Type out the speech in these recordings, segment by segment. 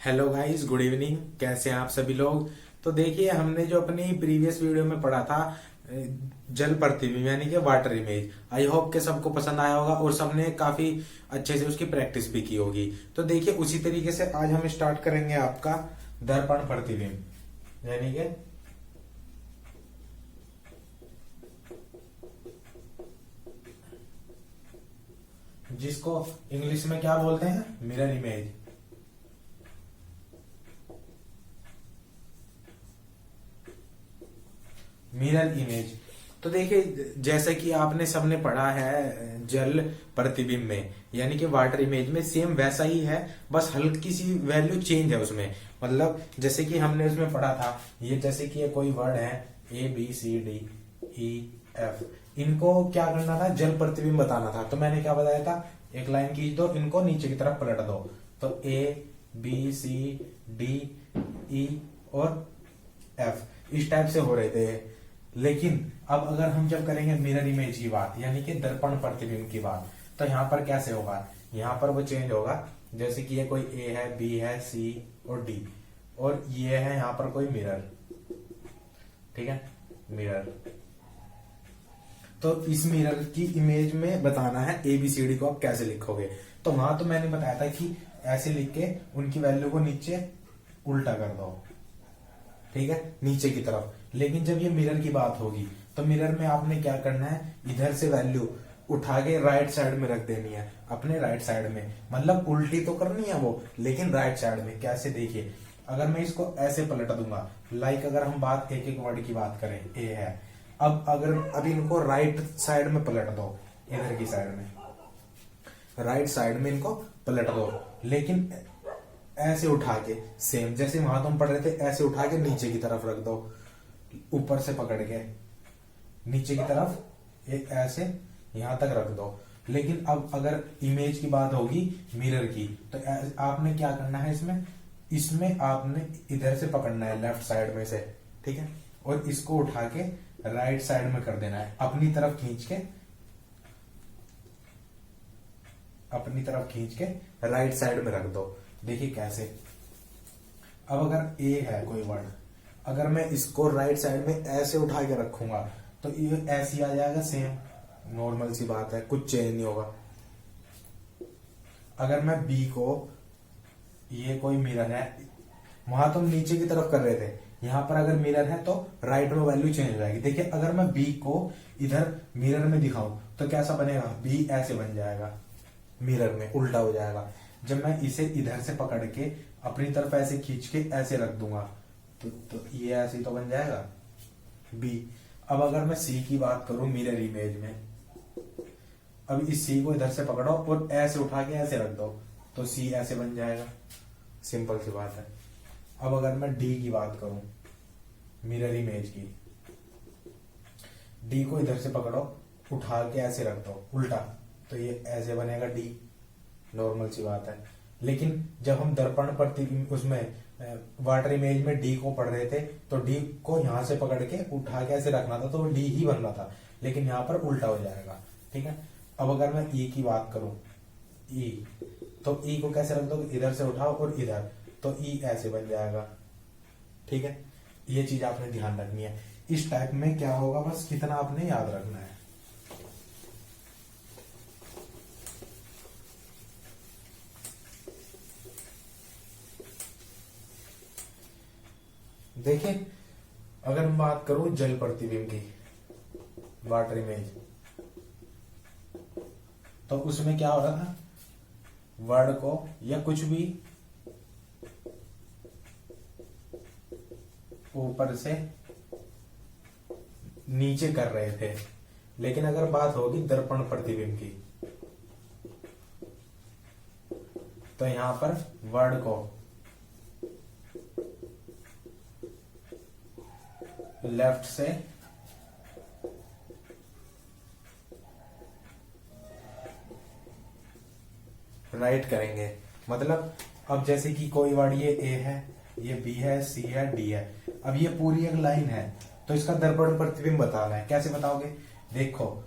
Hello guys, good evening. कैसे हैं आप सभी लोग। तो देखिए, हमने जो अपनी प्रीवियस वीडियो में पढ़ा था जल प्रतिबिंब यानी कि वाटर इमेज, आई होप के सबको पसंद आया होगा और सबने काफी अच्छे से उसकी प्रैक्टिस भी की होगी। तो देखिए, उसी तरीके से आज हम स्टार्ट करेंगे आपका दर्पण प्रतिबिंब यानी कि जिसको इंग्लिश में क्या बोलते हैं, मिरर इमेज। Mirror image. तो देखिए, जैसे कि आपने सबने पढ़ा है जल प्रतिबिंब में यानी कि वाटर इमेज में, सेम वैसा ही है, बस हल्की सी वैल्यू चेंज है उसमें। मतलब जैसे कि हमने उसमें पढ़ा था, ये जैसे कि ये कोई वर्ड है ABCDEF, इनको क्या करना था, जल प्रतिबिंब बताना था। तो मैंने क्या बताया था, एक लाइन खींच दो, इनको नीचे की तरफ पलट दो, तो ABCDE और F इस टाइप से हो रहे थे। लेकिन अब अगर हम जब करेंगे मिरर इमेज की बात यानी कि दर्पण प्रतिबिंब की बात, तो यहाँ पर कैसे होगा, यहाँ पर वो चेंज होगा। जैसे कि ये कोई A है, B है, C और D, और ये है यहाँ पर कोई मिरर। ठीक है, मिरर। तो इस मिरर की इमेज में बताना है ABCD को आप कैसे लिखोगे। तो वहां तो मैंने बताया था कि ऐसे लिख के उनकी वैल्यू को नीचे उल्टा कर दो, ठीक है, नीचे की तरफ। लेकिन जब ये मिरर की बात होगी तो मिरर में आपने क्या करना है, इधर से वैल्यू उठा के राइट साइड में रख देनी है, अपने राइट साइड में। मतलब उल्टी तो करनी है वो, लेकिन राइट साइड में। कैसे, देखिए, अगर मैं इसको ऐसे पलट दूंगा, लाइक अगर हम बात एक एक वर्ड की बात करें, ए है, अब अगर अभी इनको राइट साइड में पलट दो, इधर की साइड में, राइट साइड में इनको पलट दो, लेकिन ऐसे उठा के, सेम जैसे वहां तुम पढ़ रहे थे, ऐसे उठा के नीचे की तरफ रख दो, ऊपर से पकड़ के नीचे की तरफ एक ऐसे यहां तक रख दो। लेकिन अब अगर इमेज की बात होगी मिरर की, तो आपने क्या करना है, इसमें इसमें आपने इधर से पकड़ना है, लेफ्ट साइड में से, ठीक है, और इसको उठा के राइट साइड में कर देना है, अपनी तरफ खींच के, अपनी तरफ खींच के राइट साइड में रख दो। देखिए कैसे। अब अगर ए है कोई वर्ड, अगर मैं इसको राइट साइड में ऐसे उठा के रखूंगा तो ये ऐसे आ जाएगा, सेम नॉर्मल सी बात है, कुछ चेंज नहीं होगा। अगर मैं बी को, ये कोई मिरर है, वहां तो हम नीचे की तरफ कर रहे थे, यहां पर अगर मिरर है तो राइट में वैल्यू चेंज हो जाएगी। देखिए, अगर मैं बी को इधर मिरर में दिखाऊं तो कैसा बनेगा, बी ऐसे बन जाएगा, मिरर में उल्टा हो जाएगा। जब मैं इसे इधर से पकड़ के अपनी तरफ ऐसे खींच के ऐसे रख दूंगा तो ये ऐसे ही तो बन जाएगा बी। अब अगर मैं सी की बात करूं मिरर इमेज में, अब इस सी को इधर से पकड़ो और ऐसे उठा के ऐसे रख दो तो सी ऐसे बन जाएगा, सिंपल सी बात है। अब अगर मैं डी की बात करूं मिरर इमेज की, डी को इधर से पकड़ो, उठा के ऐसे रख दो उल्टा, तो ये ऐसे बनेगा डी, नॉर्मल सी बात है। लेकिन जब हम दर्पण प्रतिबिंब उसमें वाटर इमेज में डी को पढ़ रहे थे, तो डी को यहां से पकड़ के उठा के ऐसे रखना था, तो डी ही बनना था, लेकिन यहां पर उल्टा हो जाएगा। ठीक है। अब अगर मैं ई की बात करूं, ई, तो ई को कैसे रख दो, इधर से उठाओ और इधर, तो ई ऐसे बन जाएगा। ठीक है, ये चीज आपने ध्यान रखनी है। इस टाइप में क्या होगा, बस कितना आपने याद रखना है। देखिए, अगर मैं बात करूं जल प्रतिबिंब की, वाटर इमेज, तो उसमें क्या हो रहा था, वर्ड को या कुछ भी ऊपर से नीचे कर रहे थे। लेकिन अगर बात होगी दर्पण प्रतिबिंब की, तो यहां पर वर्ड को लेफ्ट से राइट करेंगे। मतलब अब जैसे कि कोई वर्ड, ये ए है, ये बी है, सी है, डी है, अब ये पूरी एक लाइन है, तो इसका दर्पण प्रतिबिंब बताना है। कैसे बताओगे, देखो,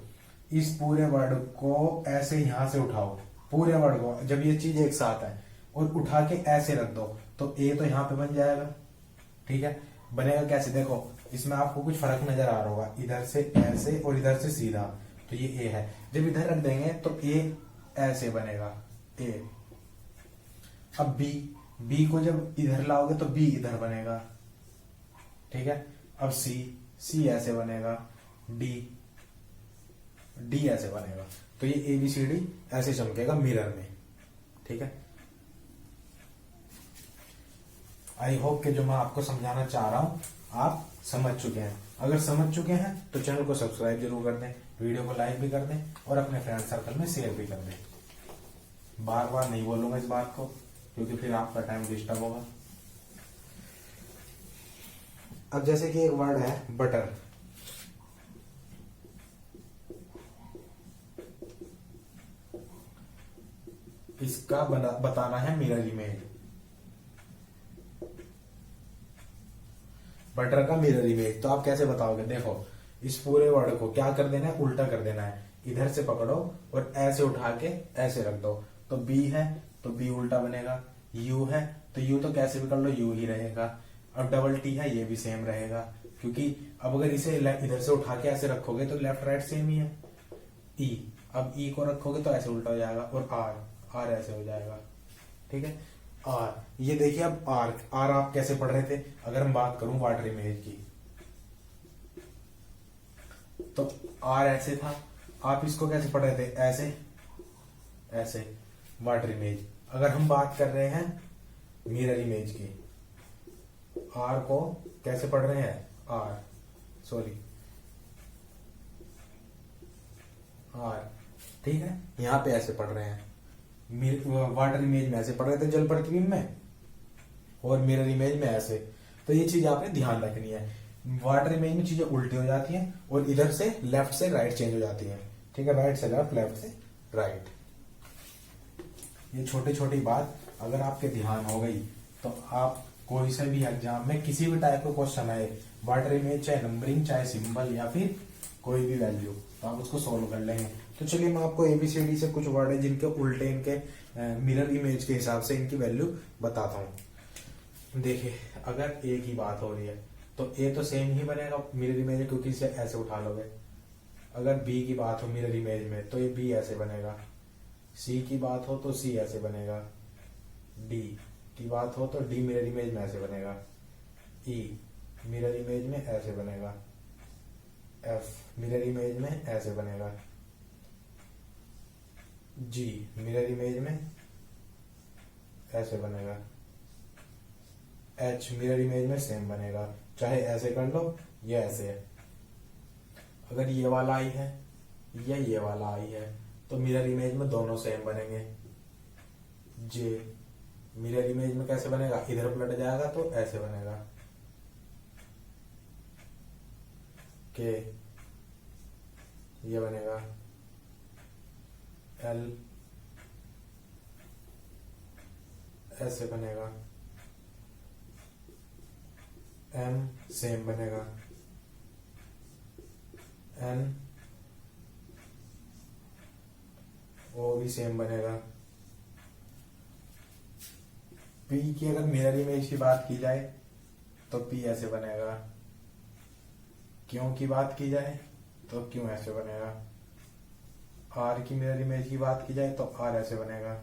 इस पूरे वर्ड को ऐसे यहां से उठाओ, पूरे वर्ड को, जब ये चीज एक साथ है और उठा के ऐसे रख दो तो ए तो यहाँ पे बन जाएगा। ठीक है, बनेगा कैसे देखो, इसमें आपको कुछ फर्क नजर आ रहा होगा, इधर से ऐसे और इधर से सीधा, तो ये ए है। जब इधर रख देंगे तो ए ऐसे बनेगा ए। अब बी को जब इधर लाओगे तो बी इधर बनेगा। ठीक है, अब सी ऐसे बनेगा, डी ऐसे बनेगा। तो ये ABCD ऐसे चमकेगा मिरर में। ठीक है, आई होप कि जो मैं आपको समझाना चाह रहा हूं आप समझ चुके हैं। अगर समझ चुके हैं तो चैनल को सब्सक्राइब जरूर कर दें, वीडियो को लाइक भी कर दें और अपने फ्रेंड सर्कल में शेयर भी कर दें। बार बार नहीं बोलूंगा इस बात को क्योंकि फिर आपका टाइम डिस्टर्ब होगा। अब जैसे कि एक वर्ड है बटर, इसका बताना है मिरर इमेज। बटर का मिरर इमेज तो आप कैसे बताओगे, देखो इस पूरे वर्ड को क्या कर देना है, उल्टा कर देना है। इधर से पकड़ो और ऐसे उठा के ऐसे रख दो तो बी है तो बी उल्टा बनेगा, यू है तो यू तो कैसे भी कर लो यू ही रहेगा। अब डबल टी है ये भी सेम रहेगा, क्योंकि अब अगर इसे इधर से उठा के ऐसे रखोगे तो लेफ्ट राइट सेम ही है। ई, अब ई को रखोगे तो ऐसे उल्टा हो जाएगा और आर ऐसे हो जाएगा। ठीक है, आर, ये देखिए अब आर आप कैसे पढ़ रहे थे। अगर मैं बात करूं वाटर इमेज की तो आर ऐसे था, आप इसको कैसे पढ़ रहे थे, ऐसे ऐसे वाटर इमेज। अगर हम बात कर रहे हैं मिरर इमेज की, आर को कैसे पढ़ रहे हैं, आर ठीक है, यहां पे ऐसे पढ़ रहे हैं। वाटर इमेज में ऐसे पढ़ रहे थे जल प्रतिबिंब में, और मिरर इमेज में ऐसे। तो ये चीज आपने ध्यान रखनी है, वाटर इमेज में चीजें उल्टी हो जाती हैं और इधर से लेफ्ट से राइट चेंज हो जाती हैं। ठीक है, राइट से लेफ्ट, लेफ्ट से राइट। ये छोटी छोटी बात अगर आपके ध्यान हो गई तो आप कोई से भी एग्जाम में किसी भी टाइप का क्वेश्चन आए, वाटर इमेज चाहे नंबरिंग चाहे सिंबल या फिर कोई भी वैल्यू, तो आप उसको सोल्व कर लेंगे। तो चलिए मैं आपको ABCD से कुछ वर्ड है जिनके उल्टे इनके मिरर इमेज के हिसाब से इनकी वैल्यू बताता हूँ। देखिए, अगर ए की बात हो रही है तो ए तो सेम ही बनेगा मिरर इमेज में, क्योंकि इसे ऐसे उठा लोगे। अगर बी की बात हो मिरर इमेज में तो ये बी ऐसे बनेगा, सी की बात हो तो सी ऐसे बनेगा, डी की बात हो तो डी मिरर इमेज में ऐसे बनेगा, ई मिरर इमेज में ऐसे बनेगा, एफ मिरर इमेज में ऐसे बनेगा, जी मिरर इमेज में ऐसे बनेगा, एच मिरर इमेज में सेम बनेगा, चाहे ऐसे कर लो या ऐसे है। अगर ये वाला आई है या ये वाला आई है तो मिरर इमेज में दोनों सेम बनेंगे। जे मिरर इमेज में कैसे बनेगा, इधर पलट जाएगा तो ऐसे बनेगा। के ये बनेगा, एल ऐसे बनेगा, एम सेम बनेगा, एन ओ भी सेम बनेगा। पी की अगर मिरर इमेज की बात की जाए तो पी ऐसे बनेगा, क्यों की बात की जाए तो क्यों ऐसे बनेगा, आर की मिरर इमेज की बात की जाए तो आर ऐसे बनेगा,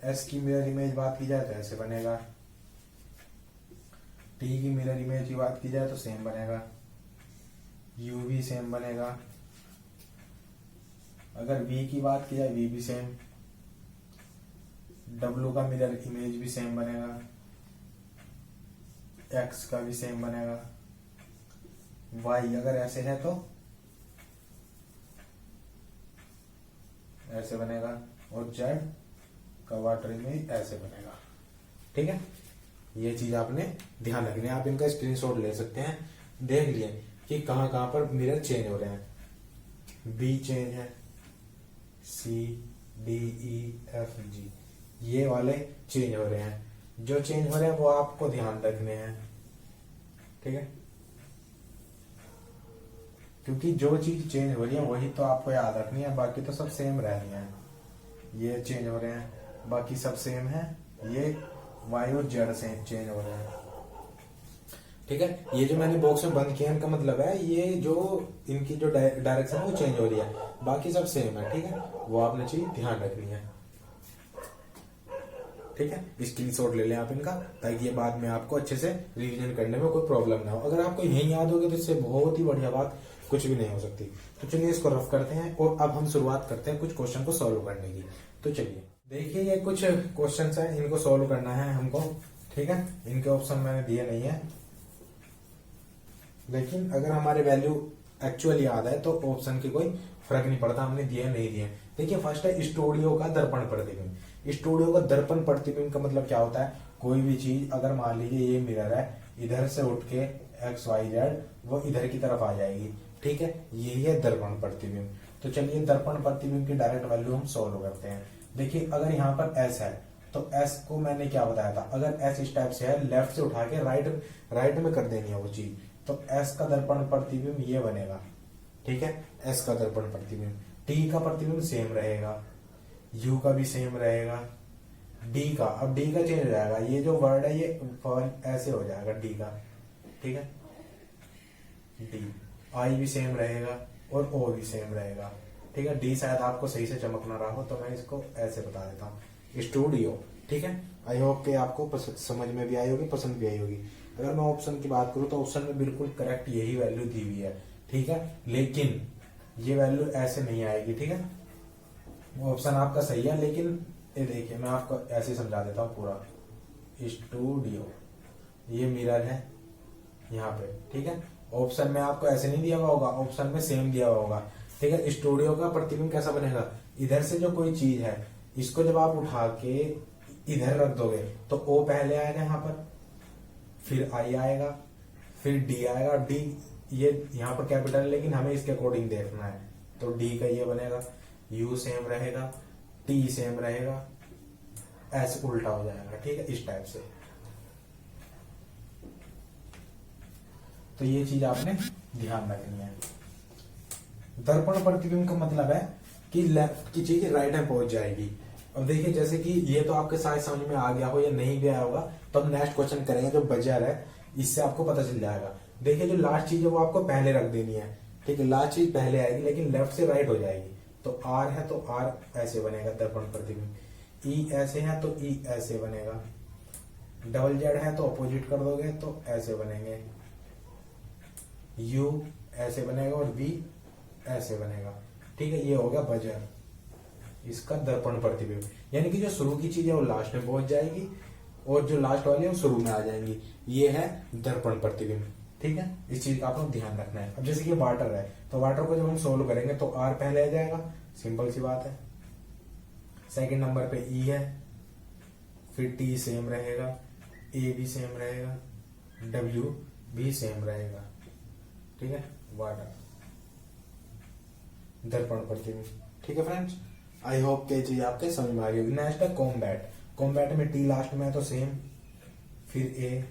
एस की मिरर इमेज बात की जाए तो ऐसे बनेगा, टी की मिरर इमेज की बात की जाए तो सेम बनेगा, यू भी सेम बनेगा। अगर वी की बात की जाए वी भी सेम, डब्ल्यू का मिरर इमेज भी सेम बनेगा, एक्स का भी सेम बनेगा, वाई अगर ऐसे है तो ऐसे बनेगा, और जेड का वाटर इमेज ऐसे बनेगा। ठीक है, ये चीज आपने ध्यान रखनी है। आप इनका स्क्रीनशॉट ले सकते हैं, देख लिए कि कहां कहां पर मिरर चेंज हो रहे हैं। बी चेंज है, C D E F G ये वाले चेंज हो रहे हैं। जो चेंज हो रहे हैं वो आपको ध्यान रखने हैं। ठीक है, क्योंकि जो चीज चेंज हो रही है वही तो आपको याद रखनी है, बाकी तो सब सेम रह रही है। ये चेंज हो रहे हैं, बाकी सब सेम है। ये वाई और जेड से चेंज हो रहा है। ठीक है, ये जो मैंने बॉक्स में बंद किया इनका मतलब है ये जो इनकी जो डायरेक्शन है वो चेंज हो रही है, बाकी सब सेम है। ठीक है, वो आपने चीज ध्यान रखनी है। ठीक है, स्क्रीनशॉट ले लें आप इनका, ताकि ये बाद में आपको अच्छे से रिवीजन करने में कोई प्रॉब्लम ना हो। अगर आपको यही याद होगी तो इससे बहुत ही बढ़िया बात कुछ भी नहीं हो सकती। तो चलिए इसको रफ करते हैं और अब हम शुरुआत करते हैं कुछ क्वेश्चन को सॉल्व करने की। तो चलिए देखिए, ये कुछ क्वेश्चन है, इनको सॉल्व करना है हमको। ठीक है, इनके ऑप्शन मैंने दिए नहीं है, लेकिन अगर हमारे वैल्यू एक्चुअली याद है तो ऑप्शन की कोई फर्क नहीं पड़ता, हमने दिए नहीं दिए। देखिए फर्स्ट है स्टूडियो का दर्पण प्रतिबिंब। स्टूडियो का दर्पण प्रतिबिंब का मतलब क्या होता है, कोई भी चीज अगर मान लीजिए ये मिरर है, इधर से उठ के XYZ वो इधर की तरफ आ जाएगी। ठीक है, यही है दर्पण प्रतिबिंब। तो चलिए दर्पण प्रतिबिंब की डायरेक्ट वैल्यू हम सॉल्व करते हैं। देखिए अगर यहाँ पर S है तो S को मैंने क्या बताया था, अगर S इस टाइप से है, लेफ्ट से उठा के राइट में कर देनी है वो चीज, तो S का दर्पण प्रतिबिंब ये बनेगा। ठीक है, S का दर्पण प्रतिबिंब। T का प्रतिबिंब सेम रहेगा, U का भी सेम रहेगा, D का, अब D का चेंज हो जाएगा, ये जो वर्ड है ये ऐसे हो जाएगा D का। ठीक है, D, I भी सेम रहेगा और O भी सेम रहेगा। ठीक है, D शायद आपको सही से चमक ना रहा हो तो मैं इसको ऐसे बता देता हूँ, स्टूडियो। ठीक है, आई होप कि आपको समझ में भी आई होगी, पसंद भी आई होगी। अगर मैं ऑप्शन की बात करूं तो ऑप्शन में बिल्कुल करेक्ट यही वैल्यू दी हुई है। ठीक है, लेकिन ये वैल्यू ऐसे नहीं आएगी। ठीक है, ऑप्शन आपका सही है, लेकिन ये देखिए मैं आपको ऐसे समझा देता हूँ पूरा। स्टूडियो, ये मिरर है यहाँ पे। ठीक है, ऑप्शन में आपको ऐसे नहीं दिया हुआ होगा, ऑप्शन में सेम दिया हुआ होगा। ठीक है, स्टूडियो का प्रतिबिंब कैसा बनेगा, इधर से जो कोई चीज है इसको जब आप उठा के इधर रख दोगे तो O पहले आएगा यहाँ पर, फिर I आएगा, फिर D आएगा। D ये यहाँ पर कैपिटल है लेकिन हमें इसके अकॉर्डिंग देखना है, तो D का ये बनेगा, U सेम रहेगा, T सेम रहेगा, S उल्टा हो जाएगा। ठीक है, इस टाइप से। तो ये चीज आपने ध्यान रखनी है। दर्पण प्रतिबिंब का मतलब है कि लेफ्ट की चीज राइट में पहुंच जाएगी। अब देखिए जैसे कि ये तो आपके साथ समझ में आ गया हो या नहीं भी आया होगा, तो हम नेक्स्ट क्वेश्चन करेंगे जो बजर है, इससे आपको पता चल जाएगा। देखिए जो लास्ट चीज है वो आपको पहले रख देनी है। ठीक है, लास्ट चीज पहले आएगी लेकिन लेफ्ट से राइट हो जाएगी। तो R है तो R ऐसे बनेगा दर्पण प्रतिबिंब, E ऐसे है तो E ऐसे बनेगा, डबल Z है तो अपोजिट कर दोगे तो ऐसे बनेंगे, U ऐसे बनेगा और V ऐसे बनेगा। ठीक है, ये हो गया बजर, इसका दर्पण प्रतिबिंब। यानी कि जो शुरू की चीज है वो लास्ट में पहुंच जाएगी और जो लास्ट वाली है वो शुरू में आ जाएंगी। ये है दर्पण प्रतिबिंब। ठीक है, इस चीज का आपको ध्यान रखना है। अब जैसे कि वाटर है तो वाटर को जब हम सोल्व करेंगे तो R पहले आ जाएगा, सिंपल सी बात है। सेकंड नंबर पे E है, फिर T सेम रहेगा, A भी सेम रहेगा, W भी सेम रहेगा। ठीक है, वाटर दर्पण प्रतिबिंब। ठीक है फ्रेंड्स, आई होप के चीज आपके समझ में आ गई होगी। नेक्स्ट है कॉम्बैट। कॉम्बैट में T लास्ट में है तो सेम, फिर A,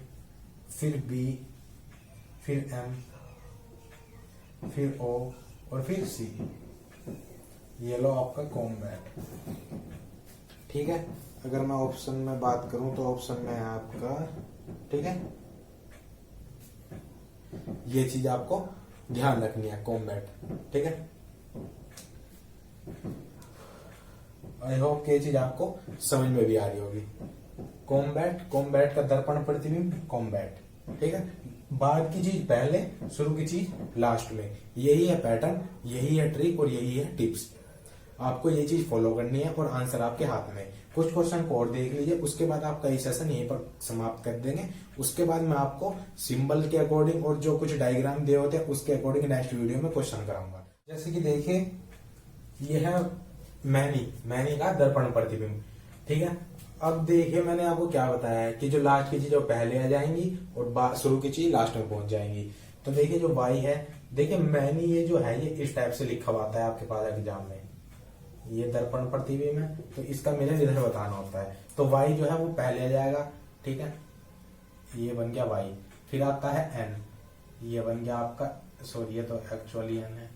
फिर B, फिर M, फिर O और फिर C। ये लो आपका कॉम्बैट। ठीक है, अगर मैं ऑप्शन में बात करूं तो ऑप्शन में है आपका, ठीक है, ये चीज आपको ध्यान रखनी है, कॉम्बैट। ठीक है, आई होप कि ये चीज आपको समझ में भी आ रही होगी। कॉम्बैट का दर्पण प्रतिबिंब कॉम्बैट। ठीक है, बाद की चीज पहले, शुरू की चीज लास्ट में। यही है पैटर्न, यही है ट्रिक और यही है टिप्स। आपको ये चीज फॉलो करनी है और आंसर आपके हाथ में। कुछ क्वेश्चन को और देख लीजिए, उसके बाद आपका ये सेशन यहीं पर समाप्त कर देंगे। उसके बाद मैं आपको सिंबल के अकॉर्डिंग और जो कुछ डायग्राम दिए होते हैं उसके अकॉर्डिंग नेक्स्ट वीडियो में क्वेश्चन कराऊंगा। जैसे कि देखिए ये है मैनी का दर्पण प्रतिबिंब। ठीक है, अब देखिए मैंने आपको क्या बताया है कि जो लास्ट की चीज वो पहले आ जाएंगी और शुरू की चीज लास्ट में पहुंच जाएंगी। तो देखिए जो वाई है, देखिए मैनी ये जो है ये इस टाइप से लिखा हुआ आता है आपके पास एग्जाम में, ये दर्पण प्रतिबिंब है तो इसका मिरर इधर बताना होता है। तो वाई जो है वो पहले आ जाएगा। ठीक है, ये बन गया वाई, फिर आता है एन, ये बन गया आपका, सॉरी ये तो एक्चुअली एन है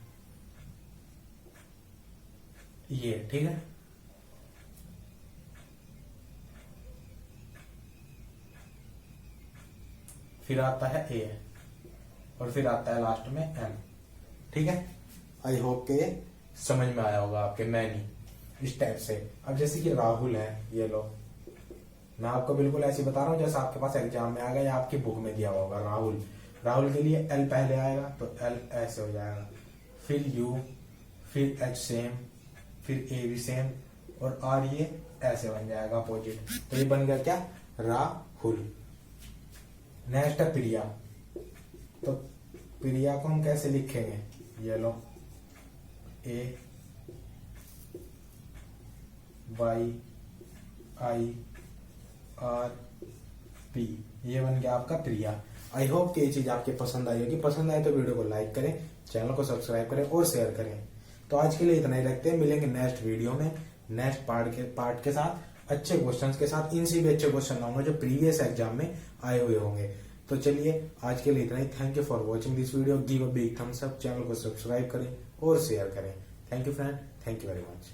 ये। ठीक है, फिर आता है ए और फिर आता है लास्ट में एम। ठीक है, आई होप के समझ में आया होगा आपके मैनी इस टाइप से। अब जैसे कि राहुल है, ये लो, मैं आपको बिल्कुल ऐसे बता रहा हूँ जैसे आपके पास एग्जाम में आ गया या आपकी बुक में दिया हुआ होगा। राहुल, राहुल के लिए एल पहले आएगा तो एल ऐसे हो जाएगा, फिर यू, फिर एच सेम, फिर ए भी सेम और आर ये ऐसे बन जाएगा अपोजिट। तो ये बन गया क्या, राहुल। नेक्स्ट है प्रिया। तो प्रिया को हम कैसे लिखेंगे, ये लो, ए वाई आई आर पी, ये बन गया आपका प्रिया। आई होप कि ये चीज आपके पसंद आई होगी। पसंद आए तो वीडियो को लाइक करें, चैनल को सब्सक्राइब करें और शेयर करें। तो आज के लिए इतना ही रखते हैं, मिलेंगे नेक्स्ट वीडियो में नेक्स्ट पार्ट के साथ, अच्छे क्वेश्चंस के साथ। इनसे भी अच्छे क्वेश्चन लाऊंगा जो प्रीवियस एग्जाम में आए हुए होंगे। तो चलिए आज के लिए इतना ही। Thank you for watching this video. Give a big thumbs up, channel को सब्सक्राइब करें और शेयर करें। Thank you friend, thank you very much.